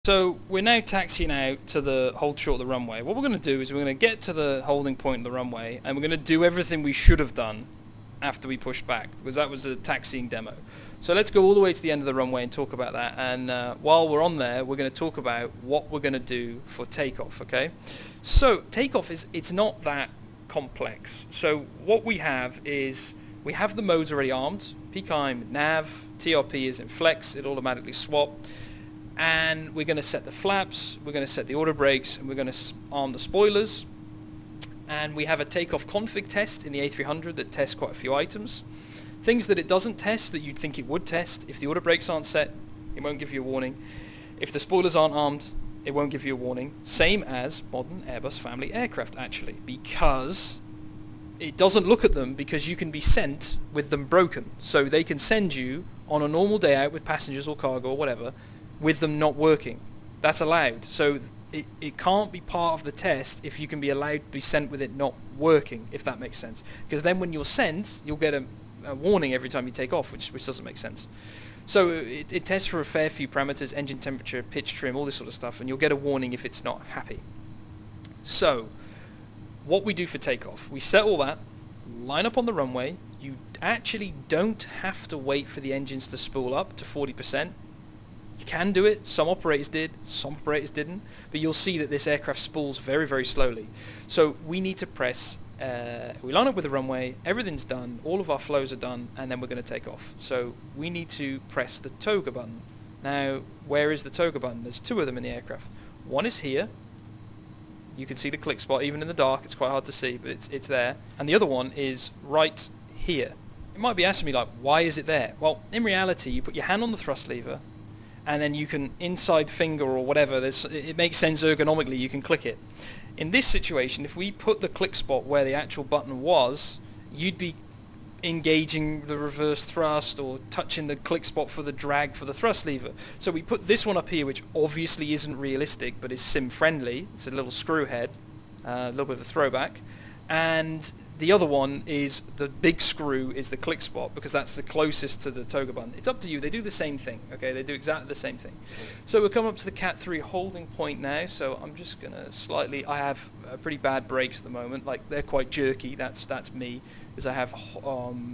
So we're now taxiing out to the hold short of the runway. What we're going to do is we're going to get to the holding point of the runway and we're going to do everything we should have done after we pushed back, because that was a taxiing demo. So let's go all the way to the end of the runway and talk about that. And while we're on there, we're going to talk about what we're going to do for takeoff, okay? So takeoff it's not that complex. So what we have is we have the modes already armed. PCIM, nav, TRP is in flex, it automatically swap. And we're going to set the flaps, we're going to set the auto brakes, and we're going to arm the spoilers. And we have a takeoff config test in the A300 that tests quite a few items. Things that it doesn't test that you'd think it would test: if the auto brakes aren't set, it won't give you a warning. If the spoilers aren't armed, it won't give you a warning. Same as modern Airbus family aircraft, actually, because it doesn't look at them, because you can be sent with them broken. So they can send you on a normal day out with passengers or cargo or whatever, with them not working. That's allowed. So it can't be part of the test if you can be allowed to be sent with it not working, if that makes sense. Because then when you're sent, you'll get a warning every time you take off, which doesn't make sense. So it tests for a fair few parameters: engine temperature, pitch trim, all this sort of stuff, and you'll get a warning if it's not happy. So what we do for takeoff, we set all that, line up on the runway. You actually don't have to wait for the engines to spool up to 40%. You can do it. Some operators did, some operators didn't, but you'll see that this aircraft spools very, very slowly. So we need to press, we line up with the runway, everything's done, all of our flows are done, and then we're going to take off. So we need to press the toga button. Now, where is the toga button? There's two of them in the aircraft. One is here. You can see the click spot even in the dark. It's quite hard to see, but it's there. And the other one is right here. You might be asking me, like, why is it there? Well, in reality, you put your hand on the thrust lever, and then you can inside finger or whatever, it makes sense ergonomically, you can click it. In this situation, if we put the click spot where the actual button was, you'd be engaging the reverse thrust or touching the click spot for the drag for the thrust lever. So we put this one up here, which obviously isn't realistic but is sim friendly. It's a little screw head, a little bit of a throwback. And the other one is the big screw is the click spot, because that's the closest to the toga button. It's up to you. They do the same thing, okay? They do exactly the same thing. So we'll come up to the Cat 3 holding point now. So I'm just going to slightly, I have pretty bad brakes at the moment. Like, they're quite jerky. That's me, because I have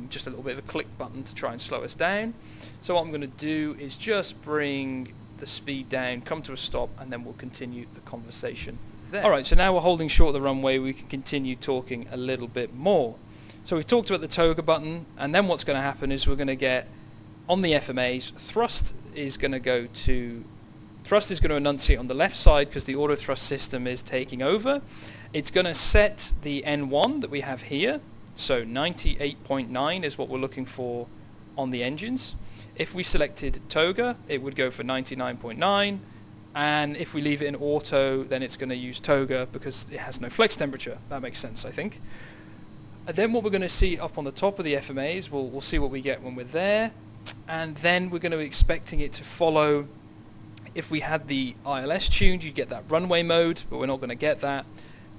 just a little bit of a click button to try and slow us down. So what I'm going to do is just bring the speed down, come to a stop, and then we'll continue the conversation. Alright, so now we're holding short of the runway, we can continue talking a little bit more. So we've talked about the toga button, and then what's going to happen is we're going to get on the FMAs, thrust is going to enunciate on the left side because the auto thrust system is taking over. It's going to set the N1 that we have here, so 98.9 is what we're looking for on the engines. If we selected toga, it would go for 99.9. And if we leave it in auto, then it's going to use toga because it has no flex temperature. That makes sense, I think. And then what we're going to see up on the top of the FMAs, we'll see what we get when we're there. And then we're going to be expecting it to follow. If we had the ILS tuned, you'd get that runway mode, but we're not going to get that.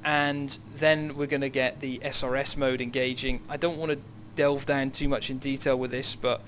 And then we're going to get the SRS mode engaging. I don't want to delve down too much in detail with this, but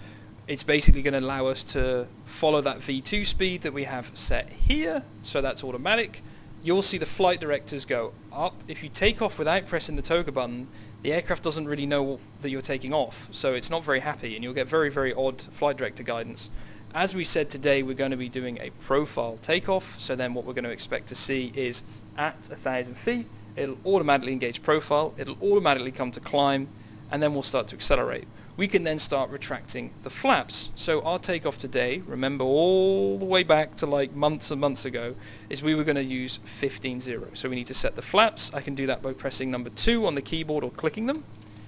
it's basically going to allow us to follow that V2 speed that we have set here, so that's automatic. You'll see the flight directors go up. If you take off without pressing the toga button, the aircraft doesn't really know that you're taking off, so it's not very happy, and you'll get very, very odd flight director guidance. As we said today, we're going to be doing a profile takeoff, so then what we're going to expect to see is at 1,000 feet, it'll automatically engage profile, it'll automatically come to climb, and then we'll start to accelerate. We can then start retracting the flaps. So our takeoff today, remember all the way back to like months and months ago, is we were going to use 15.0. So we need to set the flaps. I can do that by pressing number 2 on the keyboard or clicking them.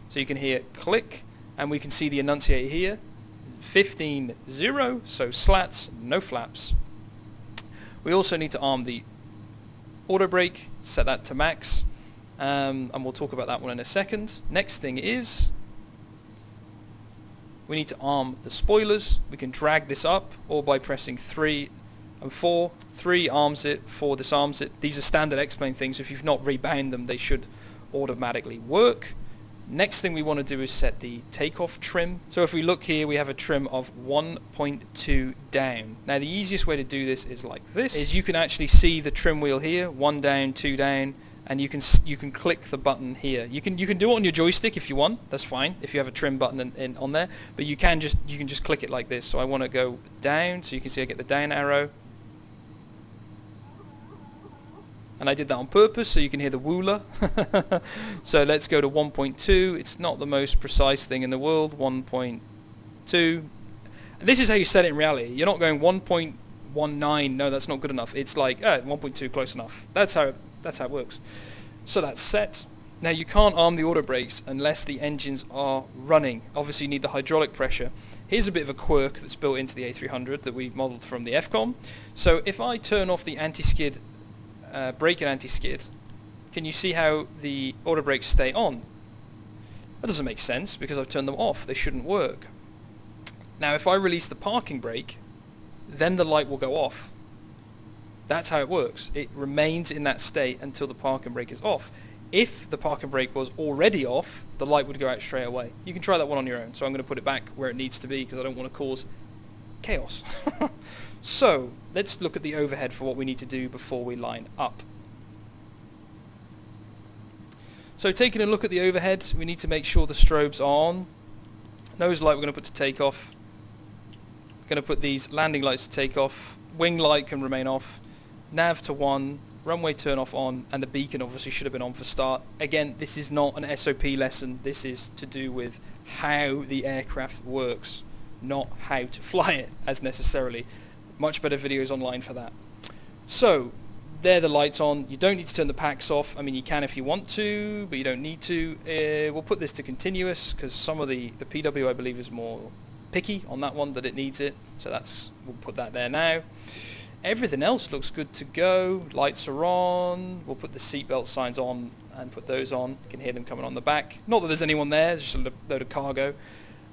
So you can hear click, and we can see the enunciator here, 15.0, so slats, no flaps. We also need to arm the auto brake, set that to max, and we'll talk about that one in a second. Next thing is we need to arm the spoilers. We can drag this up, or by pressing 3 and 4. 3 arms it, 4 disarms it. These are standard X-plane things. If you've not rebound them, they should automatically work. Next thing we want to do is set the takeoff trim. So if we look here, we have a trim of 1.2 down. Now the easiest way to do this is like this, is you can actually see the trim wheel here, 1 down, 2 down, and you can click the button here. You can do it on your joystick if you want, that's fine, if you have a trim button on there, but you can just click it like this. So I want to go down, so you can see I get the down arrow. And I did that on purpose so you can hear the wooler. So let's go to 1.2. It's not the most precise thing in the world. 1.2. This is how you set it in reality. You're not going 1.19. No, that's not good enough. It's like 1.2, close enough. That's how it works. So that's set. Now you can't arm the auto brakes unless the engines are running. Obviously you need the hydraulic pressure. Here's a bit of a quirk that's built into the A300 that we modeled from the FCOM. So if I turn off the anti-skid brake and anti-skid, can you see how the auto brakes stay on? That doesn't make sense because I've turned them off. They shouldn't work. Now if I release the parking brake, then the light will go off. That's how it works. It remains in that state until the parking brake is off. If the parking brake was already off, the light would go out straight away. You can try that one on your own. So I'm going to put it back where it needs to be because I don't want to cause chaos. So let's look at the overhead for what we need to do before we line up. So taking a look at the overhead, we need to make sure the strobes are on. Nose light we're going to put to takeoff. Going to put these landing lights to takeoff. Wing light can remain off. Nav to 1. Runway turn off on. And the beacon obviously should have been on for start. Again, this is not an SOP lesson. This is to do with how the aircraft works, not how to fly it as necessarily. Much better videos online for that. So there the lights on. You don't need to turn the packs off. I mean, you can if you want to, but you don't need to. We'll put this to continuous because some of the PW I believe is more picky on that one, that it needs it. So we'll put that there now. Everything else looks good to go. Lights are on. We'll put the seatbelt signs on and put those on. You can hear them coming on the back. Not that there's anyone there, it's just a load of cargo.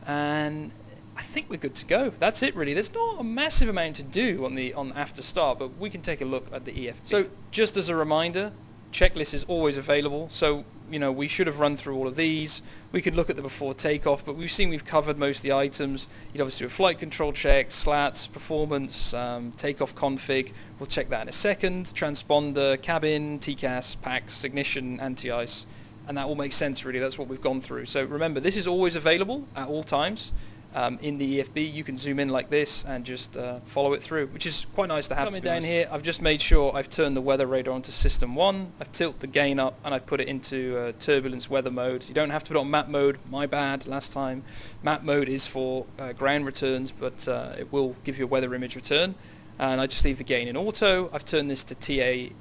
And I think we're good to go. That's it really. There's not a massive amount to do on after start, but we can take a look at the EFB. So just as a reminder, checklist is always available. So we should have run through all of these. We could look at the before takeoff, but we've covered most of the items. You'd obviously do a flight control check, slats, performance, takeoff config. We'll check that in a second. Transponder, cabin, TCAS, packs, ignition, anti-ice, and that all makes sense really. That's what we've gone through. So remember, this is always available at all times. In the EFB you can zoom in like this and just follow it through, which is quite nice to have. Coming down here, I've just made sure I've turned the weather radar onto system 1. I've tilted the gain up and I've put it into turbulence weather mode. You don't have to put it on map mode, my bad last time. Map mode is for ground returns, but it will give you a weather image return. And I just leave the gain in auto. I've turned this to TARA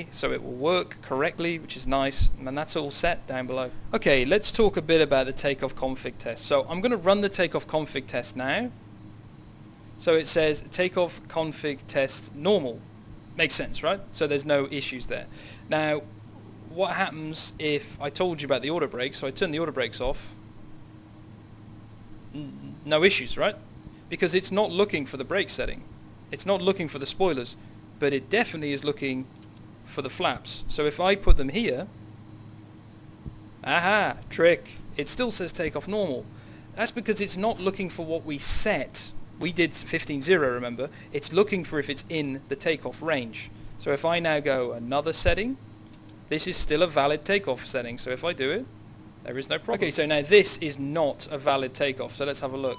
so it will work correctly, which is nice, and that's all set down below. Okay, let's talk a bit about the takeoff config test. So I'm going to run the takeoff config test now. So it says takeoff config test normal. Makes sense, right? So there's no issues there. Now, what happens if I told you about the auto brakes? So I turn the auto brakes off. No issues, right? Because it's not looking for the brake setting. It's not looking for the spoilers, but it definitely is looking for the flaps. So if I put them here, aha, trick, it still says takeoff normal. That's because it's not looking for what we set. We did 15.0, remember? It's looking for if it's in the takeoff range. So if I now go another setting, this is still a valid takeoff setting. So if I do it, there is no problem. Okay, so now this is not a valid takeoff. So let's have a look.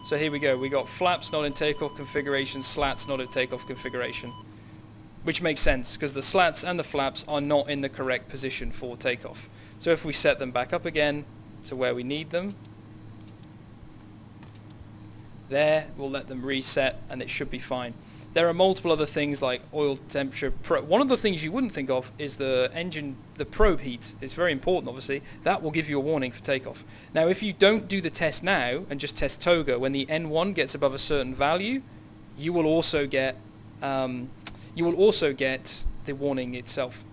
So here we go. We got flaps not in takeoff configuration, slats not in takeoff configuration. Which makes sense because the slats and the flaps are not in the correct position for takeoff. So if we set them back up again to where we need them, there, we'll let them reset and it should be fine. There are multiple other things like oil temperature. One of the things you wouldn't think of is the engine, the probe heat. It's very important, obviously. That will give you a warning for takeoff. Now, if you don't do the test now and just test Toga, when the N1 gets above a certain value, you will also get the warning itself.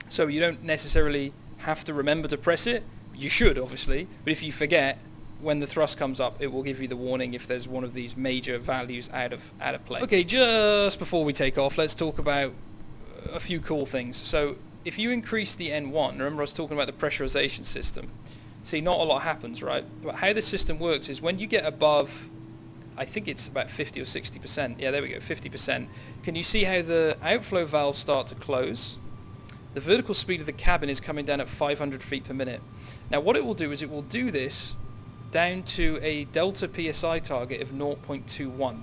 So you don't necessarily have to remember to press it. You should, obviously, but if you forget, when the thrust comes up, it will give you the warning if there's one of these major values out of play. Okay, just before we take off, let's talk about a few cool things. So if you increase the N1, remember I was talking about the pressurization system. See, not a lot happens, right? But how the system works is when you get above, I think it's about 50 or 60%. Yeah, there we go, 50%. Can you see how the outflow valves start to close? The vertical speed of the cabin is coming down at 500 feet per minute. Now what it will do is it will do this down to a delta PSI target of 0.21.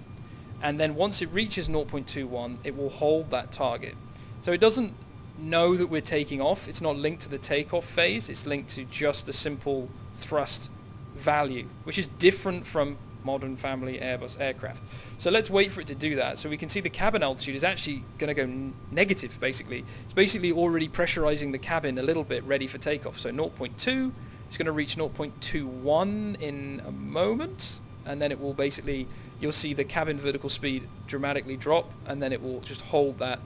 And then once it reaches 0.21, it will hold that target. So it doesn't know that we're taking off. It's not linked to the takeoff phase. It's linked to just a simple thrust value, which is different from modern family Airbus aircraft. So let's wait for it to do that. So we can see the cabin altitude is actually going to go negative, basically. It's basically already pressurizing the cabin a little bit, ready for takeoff. So 0.2, it's going to reach 0.21 in a moment, and then it will basically, you'll see the cabin vertical speed dramatically drop, and then it will just hold that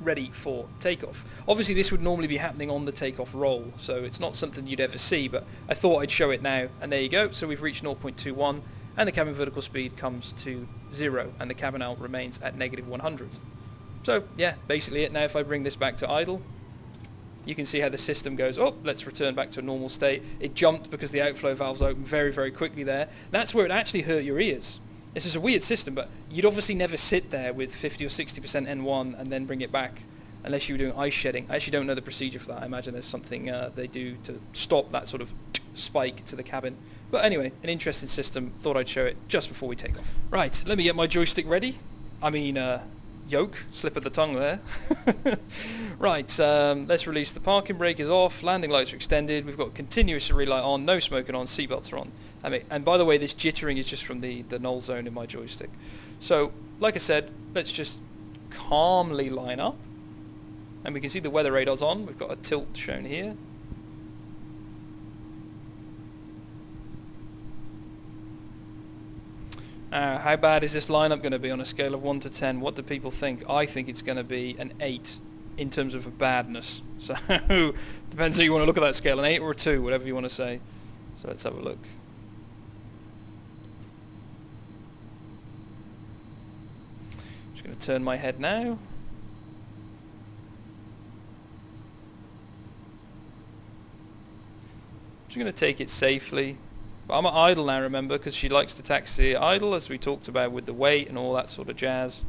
ready for takeoff. Obviously this would normally be happening on the takeoff roll, so it's not something you'd ever see, but I thought I'd show it now, and there you go. So we've reached 0.21, and the cabin vertical speed comes to 0, and the cabin alt remains at negative 100. So yeah, basically it. Now if I bring this back to idle, you can see how the system goes, oh, let's return back to a normal state. It jumped because the outflow valves opened very, very quickly there. That's where it actually hurt your ears. This is a weird system, but you'd obviously never sit there with 50 or 60% N1 and then bring it back unless you were doing ice shedding. I actually don't know the procedure for that. I imagine there's something they do to stop that sort of spike to the cabin. But anyway, an interesting system. Thought I'd show it just before we take off. Right, let me get my joystick ready. I mean, yoke, slip of the tongue there. Right, let's release the parking brake is off, landing lights are extended, we've got continuous array light on, no smoking on, seatbelts are on. I mean, and by the way, this jittering is just from the null zone in my joystick. So, like I said, let's just calmly line up. And we can see the weather radar's on, we've got a tilt shown here. How bad is this lineup going to be on a scale of 1 to 10? What do people think? I think it's going to be an 8 in terms of badness. So depends how you want to look at that scale, an 8 or a 2, whatever you want to say. So let's have a look. Just going to turn my head now. Just going to take it safely. But I'm at idle now, remember, because she likes to taxi idle, as we talked about with the weight and all that sort of jazz.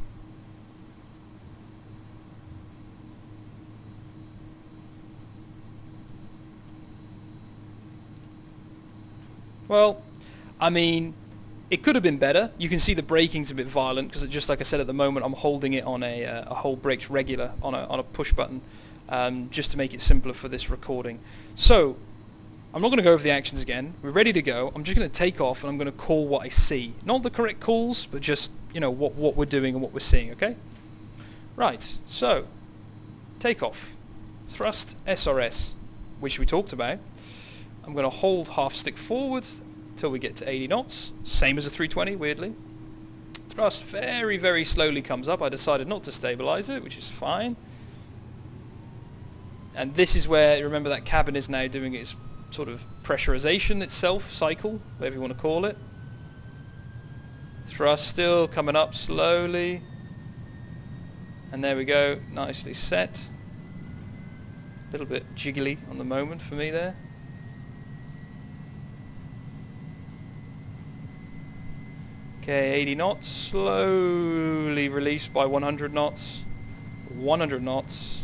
Well, I mean, it could have been better. You can see the braking's a bit violent, because just like I said at the moment, I'm holding it on a hold brakes regular on a push button, just to make it simpler for this recording. So I'm not going to go over the actions again. We're ready to go. I'm just going to take off and I'm going to call what I see. Not the correct calls, but just, you know, what we're doing and what we're seeing, okay? Right, so, takeoff. Thrust SRS, which we talked about. I'm going to hold half stick forward till we get to 80 knots. Same as a 320, weirdly. Thrust very, very slowly comes up. I decided not to stabilize it, which is fine. And this is where, remember, that cabin is now doing its sort of pressurization itself, cycle, whatever you want to call it. Thrust still coming up slowly. And there we go, nicely set. A little bit jiggly on the moment for me there. Okay, 80 knots, slowly released by 100 knots. 100 knots.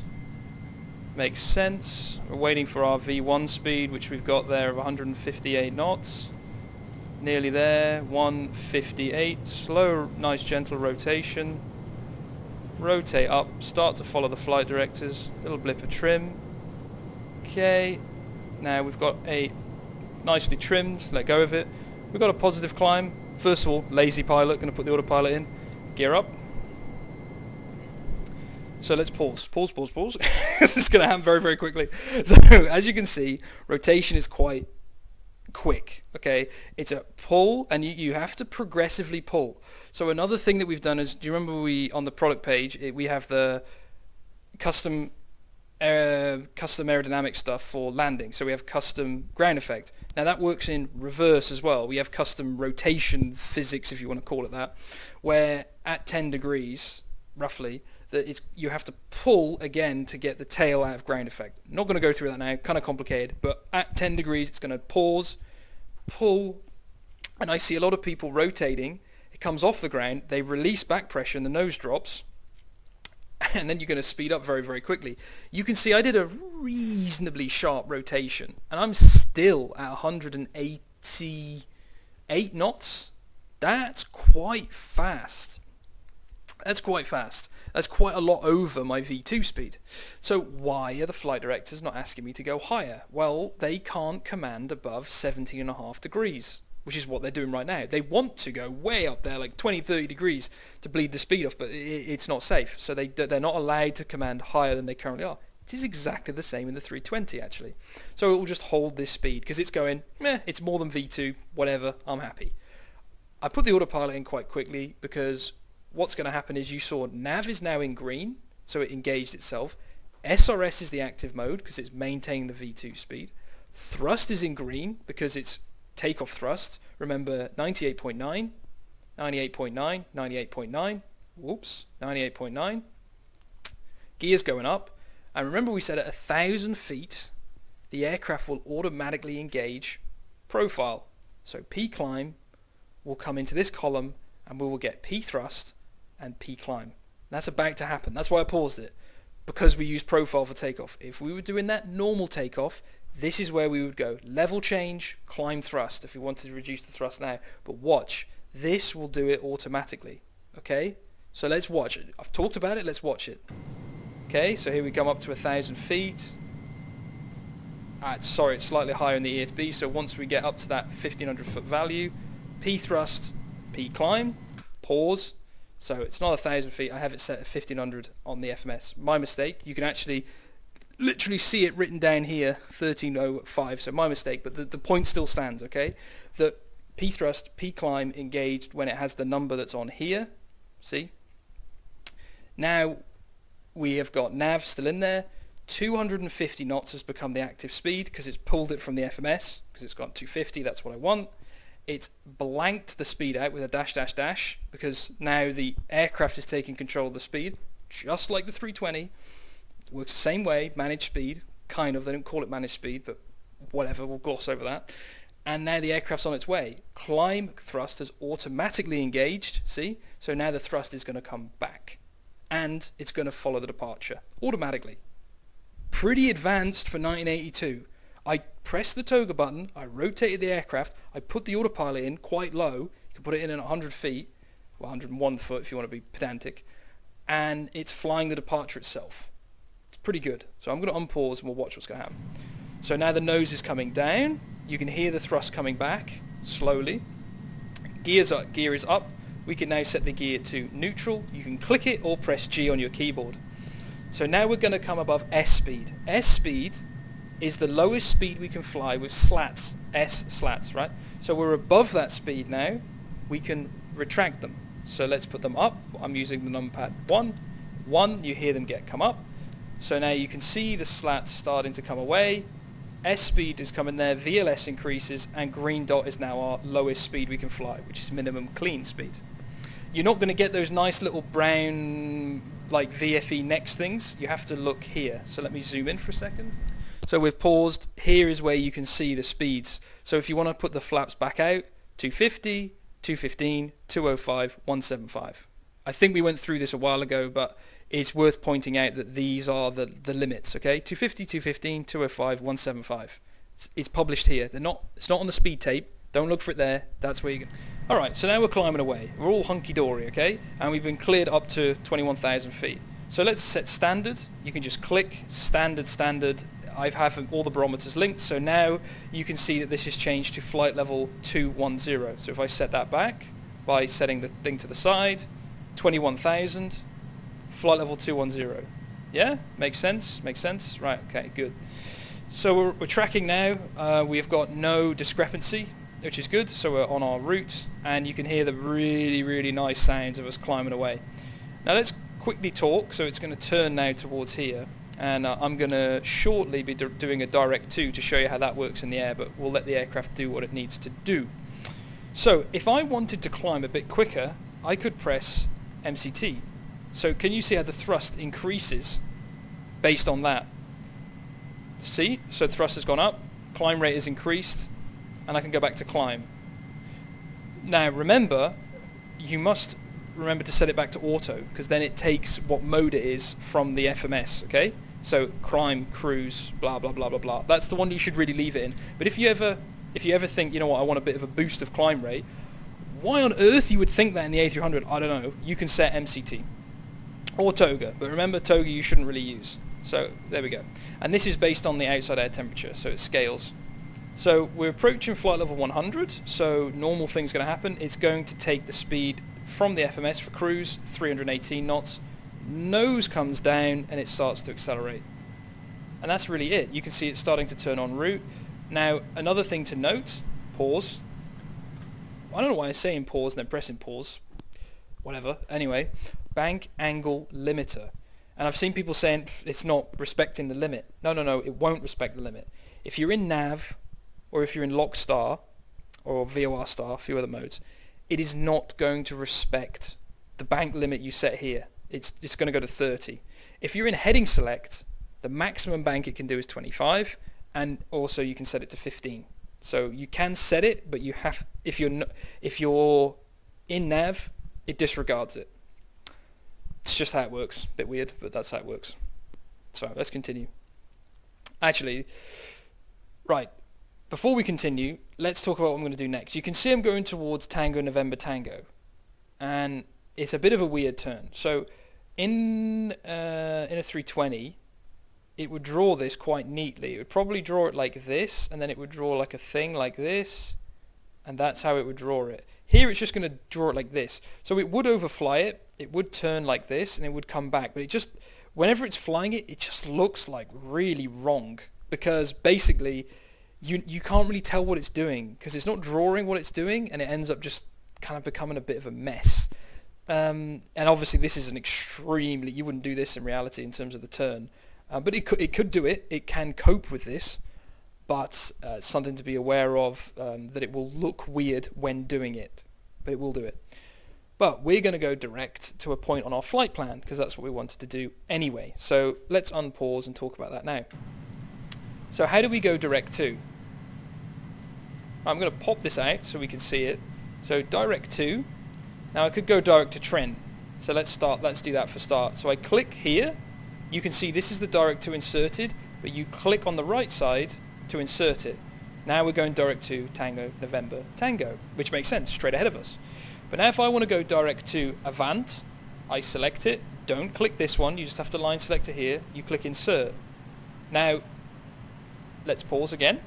Makes sense. We're waiting for our V1 speed, which we've got there of 158 knots. Nearly there, 158. Slow, nice gentle rotation. Rotate up, start to follow the flight directors. Little blip of trim. Okay, now we've got a nicely trimmed, let go of it. We've got a positive climb. First of all, lazy pilot, going to put the autopilot in. Gear up. So let's pause. Pause. This is going to happen very, very quickly. So as you can see, rotation is quite quick, okay? It's a pull, and you have to progressively pull. So another thing that we've done is, do you remember on the product page, we have the custom aerodynamic stuff for landing. So we have custom ground effect. Now that works in reverse as well. We have custom rotation physics, if you want to call it that, where at 10 degrees, roughly, that you have to pull again to get the tail out of ground effect. Not going to go through that now, kind of complicated, but at 10 degrees it's going to pause, pull, and I see a lot of people rotating. It comes off the ground, they release back pressure and the nose drops, and then you're going to speed up very, very quickly. You can see I did a reasonably sharp rotation, and I'm still at 188 knots. That's quite fast. That's quite fast. That's quite a lot over my V2 speed. So why are the flight directors not asking me to go higher? Well, they can't command above 17.5 degrees, which is what they're doing right now. They want to go way up there, like 20, 30 degrees to bleed the speed off, but it's not safe. So they're not allowed to command higher than they currently are. It is exactly the same in the 320, actually. So it will just hold this speed because it's going, it's more than V2, whatever, I'm happy. I put the autopilot in quite quickly because what's going to happen is you saw nav is now in green, so it engaged itself. SRS is the active mode because it's maintaining the V2 speed. Thrust is in green because it's takeoff thrust. Remember 98.9, 98.9, 98.9, whoops, 98.9. Gears going up. And remember we said at 1,000 feet, the aircraft will automatically engage profile. So P climb will come into this column and we will get P thrust and P climb. That's about to happen. That's why I paused it, because we use profile for takeoff. If we were doing that normal takeoff, this is where we would go. Level change, climb thrust if we wanted to reduce the thrust now. But watch, this will do it automatically. Okay? So let's watch it. I've talked about it, let's watch it. Okay, so here we come up to 1,000 feet. Sorry, it's slightly higher in the EFB, so once we get up to that 1,500 foot value, P thrust, P climb, pause. So it's not 1,000 feet, I have it set at 1,500 on the FMS. My mistake. You can actually literally see it written down here, 1305, so my mistake, but the point still stands, okay? The P thrust, P climb engaged when it has the number that's on here, see? Now we have got nav still in there. 250 knots has become the active speed because it's pulled it from the FMS, because it's got 250, that's what I want. It's blanked the speed out with a dash dash dash because now the aircraft is taking control of the speed, just like the 320. It works the same way, managed speed, kind of. They don't call it managed speed, but whatever, we'll gloss over that. And now the aircraft's on its way. Climb thrust has automatically engaged, see? So now the thrust is going to come back and it's going to follow the departure automatically. Pretty advanced for 1982. I pressed the toga button, I rotated the aircraft, I put the autopilot in quite low, you can put it in at 100 feet, well 101 foot if you want to be pedantic, and it's flying the departure itself. It's pretty good. So I'm going to unpause and we'll watch what's going to happen. So now the nose is coming down, you can hear the thrust coming back, slowly. Gear is up, we can now set the gear to neutral, you can click it or press G on your keyboard. So now we're going to come above S speed. S speed is the lowest speed we can fly with slats, S slats, right? So we're above that speed now, we can retract them. So let's put them up. I'm using the numpad 1, you hear them come up. So now you can see the slats starting to come away. S speed is coming there, VLS increases, and green dot is now our lowest speed we can fly, which is minimum clean speed. You're not going to get those nice little brown, like VFE next things. You have to look here. So let me zoom in for a second. So we've paused. Here is where you can see the speeds. So if you want to put the flaps back out, 250, 215, 205, 175. I think we went through this a while ago, but it's worth pointing out that these are the limits, okay? 250, 215, 205, 175. It's published here. It's not on the speed tape. Don't look for it there. That's where you go. Alright, so now we're climbing away. We're all hunky-dory, okay? And we've been cleared up to 21,000 feet. So let's set standard. You can just click standard. I have all the barometers linked, so now you can see that this has changed to flight level 210. So if I set that back by setting the thing to the side, 21,000, flight level 210. Yeah? Makes sense? Makes sense? Right, okay, good. So we're tracking now. We have got no discrepancy, which is good. So we're on our route, and you can hear the really, really nice sounds of us climbing away. Now let's quickly talk. So it's going to turn now towards here. And I'm going to shortly be doing a direct to show you how that works in the air, but we'll let the aircraft do what it needs to do. So if I wanted to climb a bit quicker, I could press MCT. So can you see how the thrust increases based on that? See? So the thrust has gone up, climb rate has increased, and I can go back to climb. Now remember, you must remember to set it back to auto, because then it takes what mode it is from the FMS, okay? So climb, cruise, blah blah blah blah blah. That's the one you should really leave it in. But if you ever think, you know what, I want a bit of a boost of climb rate, why on earth you would think that in the A300, I don't know. You can set MCT or Toga, but remember, Toga you shouldn't really use. So there we go. And this is based on the outside air temperature, so it scales. So we're approaching flight level 100, so normal thing's going to happen. It's going to take the speed from the FMS for cruise, 318 knots. Nose comes down and it starts to accelerate. And that's really it. You can see it's starting to turn en route. Now, another thing to note, pause. I don't know why I'm saying pause and then pressing pause. Whatever. Anyway, bank angle limiter. And I've seen people saying it's not respecting the limit. No, it won't respect the limit. If you're in nav, or if you're in lock star, or VOR star, a few other modes, it is not going to respect the bank limit you set here. It's going to go to 30. If you're in heading select, the maximum bank it can do is 25, and also you can set it to 15. So you can set it, but you have, if you're in nav, it disregards it. It's just how it works. Bit weird, but that's how it works. So let's continue. Actually, right, before we continue, let's talk about what I'm going to do next. You can see I'm going towards Tango November Tango, and it's a bit of a weird turn. So in a 320, it would draw this quite neatly. It would probably draw it like this, and then it would draw like a thing like this, and that's how it would draw it. Here it's just going to draw it like this. So it would overfly it, it would turn like this, and it would come back. But it just, whenever it's flying it, it just looks like really wrong. Because basically, you can't really tell what it's doing, because it's not drawing what it's doing, and it ends up just kind of becoming a bit of a mess. And obviously this is an extremely, you wouldn't do this in reality in terms of the turn. But it could do it. It can cope with this. But something to be aware of, that it will look weird when doing it. But it will do it. But we're going to go direct to a point on our flight plan, because that's what we wanted to do anyway. So let's unpause and talk about that now. So how do we go direct to? I'm going to pop this out so we can see it. So direct to. Now I could go direct to Trent. So let's do that for start. So I click here. You can see this is the direct to inserted, but you click on the right side to insert it. Now we're going direct to Tango November Tango, which makes sense, straight ahead of us. But now if I want to go direct to Avant, I select it. Don't click this one, you just have to line select it here. You click insert. Now, let's pause again.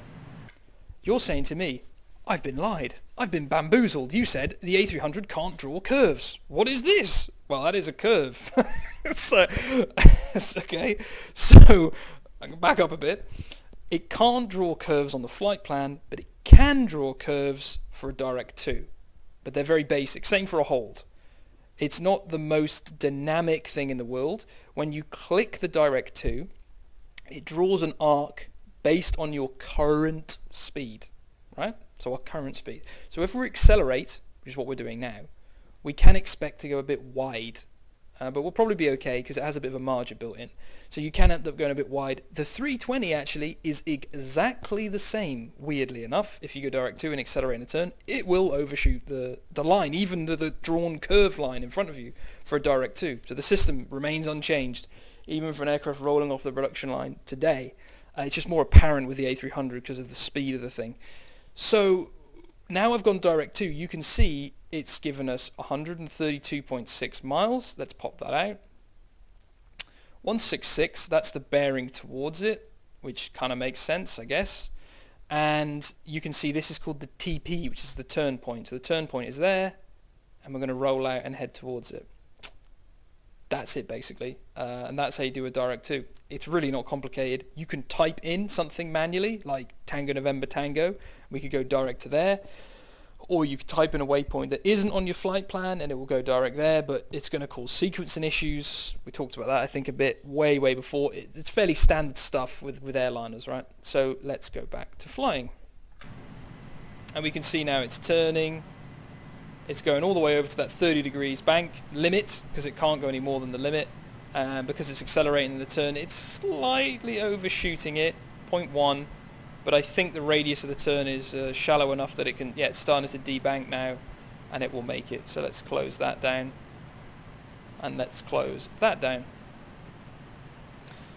You're saying to me, I've been lied. I've been bamboozled. You said the A300 can't draw curves. What is this? Well, that is a curve. So, okay. So, I can back up a bit. It can't draw curves on the flight plan, but it can draw curves for a direct to. But they're very basic. Same for a hold. It's not the most dynamic thing in the world. When you click the direct to, it draws an arc based on your current speed, right? So our current speed. So if we accelerate, which is what we're doing now, we can expect to go a bit wide, but we'll probably be okay because it has a bit of a margin built in. So you can end up going a bit wide. The 320 actually is exactly the same, weirdly enough. If you go direct to and accelerate in a turn, it will overshoot the line, even the drawn curve line in front of you for a direct to. So the system remains unchanged, even for an aircraft rolling off the production line today. It's just more apparent with the A300 because of the speed of the thing. So now I've gone direct to, you can see it's given us 132.6 miles. Let's pop that out. 166, that's the bearing towards it, which kind of makes sense, I guess. And you can see this is called the TP, which is the turn point. So the turn point is there, and we're going to roll out and head towards it. That's it, basically. And that's how you do a direct to. It's really not complicated. You can type in something manually, like Tango November Tango. We could go direct to there. Or you could type in a waypoint that isn't on your flight plan and it will go direct there, but it's going to cause sequencing issues. We talked about that, I think, a bit way before. It's fairly standard stuff with airliners, right? So let's go back to flying. And we can see now it's turning. It's going all the way over to that 30 degrees bank limit because it can't go any more than the limit. Because it's accelerating the turn, it's slightly overshooting it, 0.1, but I think the radius of the turn is shallow enough that it can, yeah, it's starting to debank now, and it will make it. So let's close that down, and let's close that down.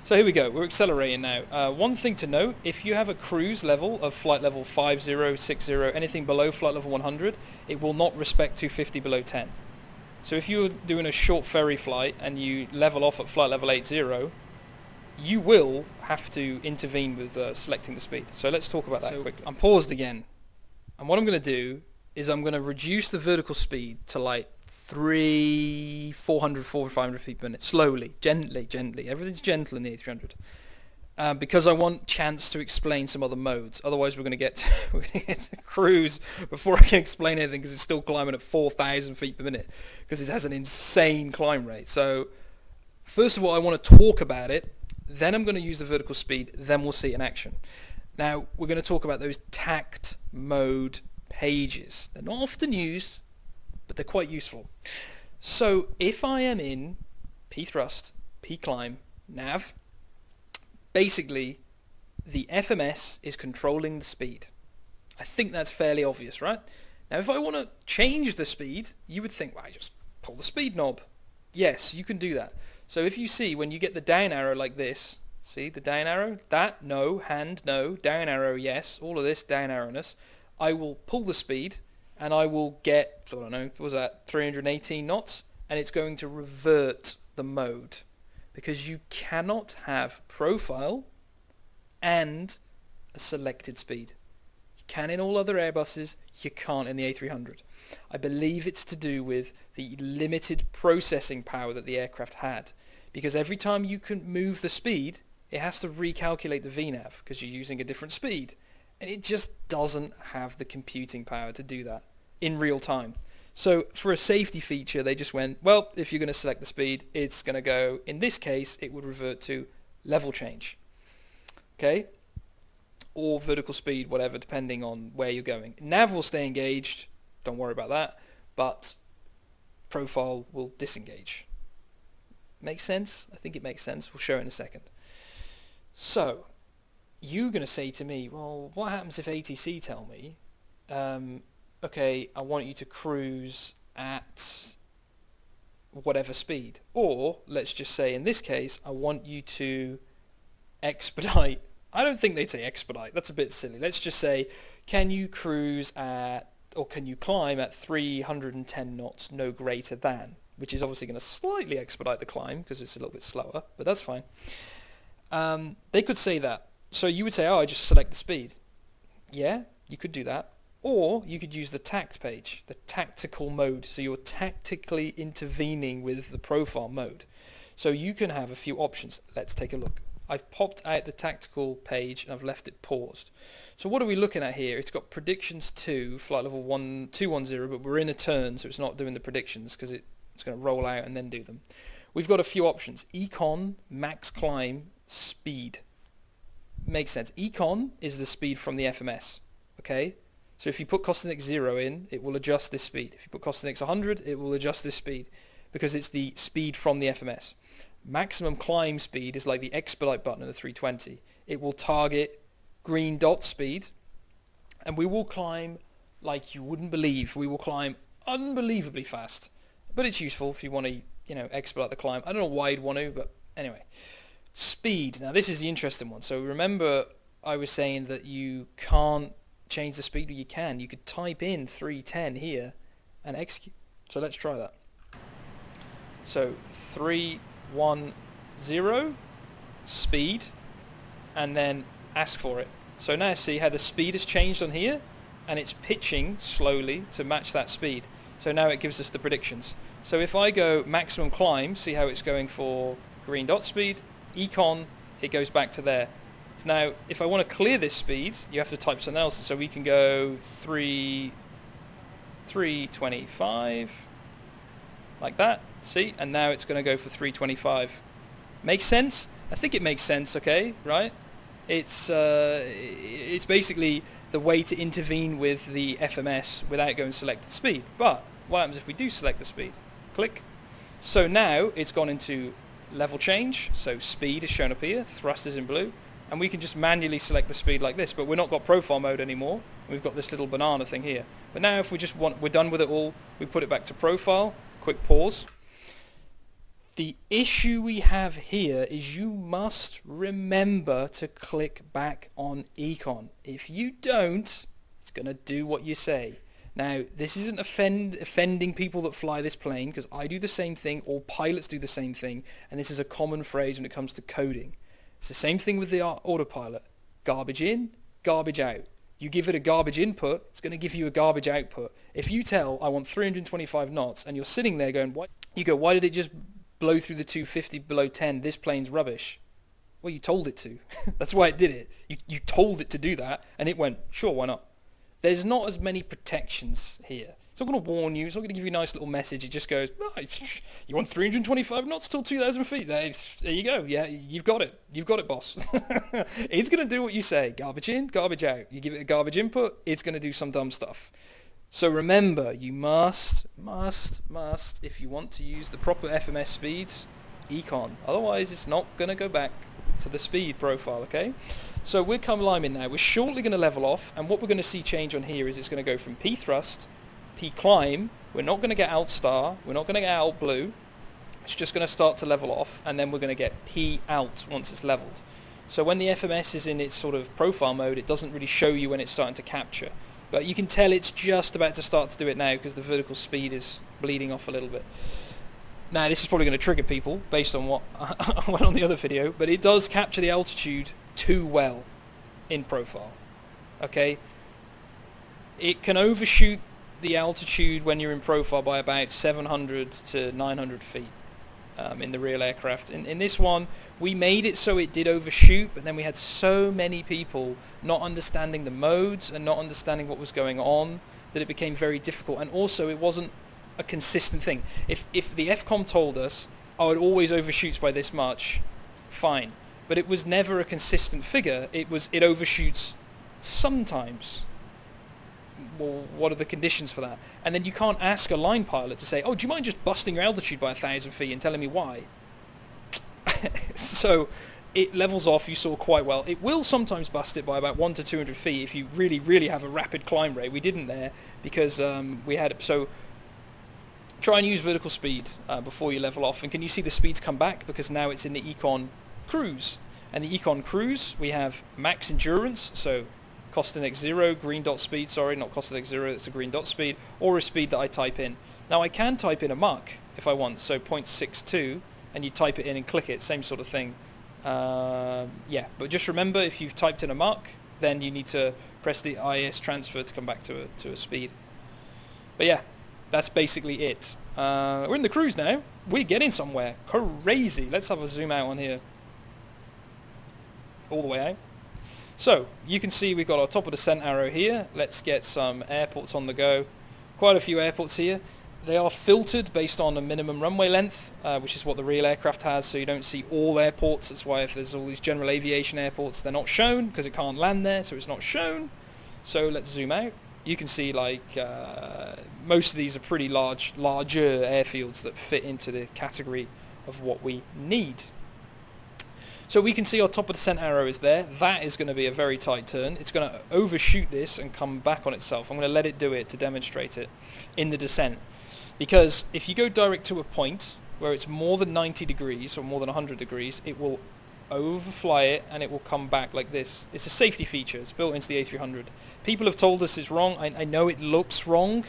So here we go, we're accelerating now. One thing to note, if you have a cruise level of flight level 50, 60, anything below flight level 100, it will not respect 250 below 10. So if you're doing a short ferry flight and you level off at flight level 80, you will have to intervene with selecting the speed. So let's talk about that quickly. I'm paused again. And what I'm going to do is I'm going to reduce the vertical speed to like 400, 500 feet per minute, slowly, gently. Everything's gentle in the A300. Because I want chance to explain some other modes. Otherwise we're going to get to cruise before I can explain anything, because it's still climbing at 4,000 feet per minute, because it has an insane climb rate. So first of all, I want to talk about it, then I'm going to use the vertical speed, then we'll see it in action. Now we're going to talk about those tact mode pages. They're not often used, but they're quite useful. So if I am in P thrust, P climb, nav, basically the FMS is controlling the speed. I think that's fairly obvious, right? Now if I want to change the speed, you would think, well, I just pull the speed knob. Yes, you can do that. So if you see when you get the down arrow like this, see the down arrow? That, no, hand, no, down arrow, yes, all of this down arrowness, I will pull the speed, and I will get, I don't know, what was that, 318 knots, and it's going to revert the mode, because you cannot have profile and a selected speed. You can in all other Airbuses, you can't in the A300. I believe it's to do with the limited processing power that the aircraft had, because every time you can move the speed, it has to recalculate the VNAV, because you're using a different speed. And it just doesn't have the computing power to do that in real time. So for a safety feature, they just went, well, if you're going to select the speed, it's going to go, in this case, it would revert to level change. Okay? Or vertical speed, whatever, depending on where you're going. Nav will stay engaged, don't worry about that, but profile will disengage. Makes sense? I think it makes sense. We'll show it in a second. So you're going to say to me, well, what happens if ATC tell me, okay, I want you to cruise at whatever speed, or let's just say in this case, I want you to expedite. I don't think they'd say expedite, that's a bit silly. Let's just say, can you cruise at, or can you climb at 310 knots, no greater than, which is obviously going to slightly expedite the climb because it's a little bit slower, but that's fine. They could say that. So you would say, oh, I just select the speed. Yeah, you could do that. Or you could use the tact page, the tactical mode. So you're tactically intervening with the profile mode. So you can have a few options. Let's take a look. I've popped out the tactical page and I've left it paused. So what are we looking at here? It's got predictions 2, flight level 210, but we're in a turn, so it's not doing the predictions because it's going to roll out and then do them. We've got a few options. Econ, max climb, speed. Makes sense. Econ is the speed from the FMS. Okay? So if you put Costinix 0 in, it will adjust this speed. If you put Costinix 100, it will adjust this speed because it's the speed from the FMS. Maximum climb speed is like the expedite button in the 320. It will target green dot speed, and we will climb like you wouldn't believe. We will climb unbelievably fast, but it's useful if you want to, expedite the climb. I don't know why you'd want to, but anyway. Speed. Now this is the interesting one. So remember I was saying that you can't change the speed, but you can. You could type in 310 here and execute. So let's try that. So 310 speed and then ask for it. So now see how the speed has changed on here and it's pitching slowly to match that speed. So now it gives us the predictions. So if I go maximum climb, see how it's going for green dot speed, econ, it goes back to there. So now if I want to clear this speed, you have to type something else. So we can go 325 like that, see, and now it's going to go for 325. Makes sense? I think it makes sense, okay, right? It's basically the way to intervene with the FMS without going selected speed. But What happens if we do select the speed? Click. So now it's gone into level change, so speed is shown up here, thrust is in blue, and we can just manually select the speed like this, but we're not got profile mode anymore. We've got this little banana thing here. But now if we just want, we're done with it all, we put it back to profile, quick pause. The issue we have here is you must remember to click back on econ. If you don't, it's going to do what you say. Now, this isn't offending people that fly this plane, because I do the same thing, all pilots do the same thing, and this is a common phrase when it comes to coding. It's the same thing with the autopilot. Garbage in, garbage out. You give it a garbage input, it's going to give you a garbage output. If you tell, I want 325 knots, and you're sitting there going, what? You go, why did it just blow through the 250 below 10? This plane's rubbish. Well, you told it to. That's why it did it. You told it to do that, and it went, sure, why not? There's not as many protections here. It's not going to warn you. It's not going to give you a nice little message. It just goes, oh, you want 325 knots till 2,000 feet? There you go. Yeah, you've got it. You've got it, boss. It's going to do what you say. Garbage in, garbage out. You give it a garbage input, it's going to do some dumb stuff. So remember, you must, if you want to use the proper FMS speeds, econ. Otherwise, it's not going to go back to the speed profile, okay? So we're climbing now. We're shortly going to level off, and what we're going to see change on here is it's going to go from P thrust, P climb. We're not going to get alt star. We're not going to get alt blue. It's just going to start to level off, and then we're going to get P out once it's leveled. So when the FMS is in its sort of profile mode, it doesn't really show you when it's starting to capture. But you can tell it's just about to start to do it now because the vertical speed is bleeding off a little bit. Now this is probably going to trigger people based on what I went on the other video, but it does capture the altitude too well in profile. Okay, it can overshoot the altitude when you're in profile by about 700 to 900 feet in the real aircraft. In this one, we made it so it did overshoot, but then we had so many people not understanding the modes and not understanding what was going on that it became very difficult. And also, it wasn't a consistent thing. If the FCOM told us, oh, it always overshoots by this much, fine. But it was never a consistent figure. It overshoots sometimes. Well, what are the conditions for that? And then you can't ask a line pilot to say, oh, do you mind just busting your altitude by 1,000 feet and telling me why? So it levels off, you saw quite well. It will sometimes bust it by about 100 to 200 feet if you really have a rapid climb rate. We didn't there because we had... So try and use vertical speed before you level off. And can you see the speeds come back? Because now it's in the Econ Cruise. And the Econ Cruise, we have max endurance, so cost index 0, green dot speed, sorry, not cost index 0, it's a green dot speed, or a speed that I type in. Now I can type in a Mach if I want, so 0.62, and you type it in and click it, same sort of thing. Yeah, but just remember, if you've typed in a Mach, then you need to press the IS transfer to come back to a speed. But yeah, that's basically it. We're in the cruise now. We're getting somewhere. Crazy. Let's have a zoom out on here. All the way out. So, you can see we've got our top of descent arrow here. Let's get some airports on the go. Quite a few airports here. They are filtered based on a minimum runway length, which is what the real aircraft has, so you don't see all airports. That's why if there's all these general aviation airports, they're not shown, because it can't land there, so it's not shown. So let's zoom out. You can see like most of these are pretty larger airfields that fit into the category of what we need. So we can see our top of descent arrow is there. That is going to be a very tight turn. It's going to overshoot this and come back on itself. I'm going to let it do it to demonstrate it in the descent. Because if you go direct to a point where it's more than 90 degrees or more than 100 degrees, it will overfly it and it will come back like this. It's a safety feature. It's built into the A300. People have told us it's wrong. I know it looks wrong.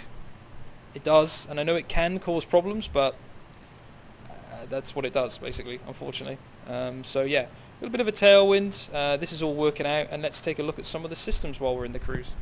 It does. And I know it can cause problems, but that's what it does, basically, unfortunately. So yeah, a little bit of a tailwind. This is all working out, and let's take a look at some of the systems while we're in the cruise.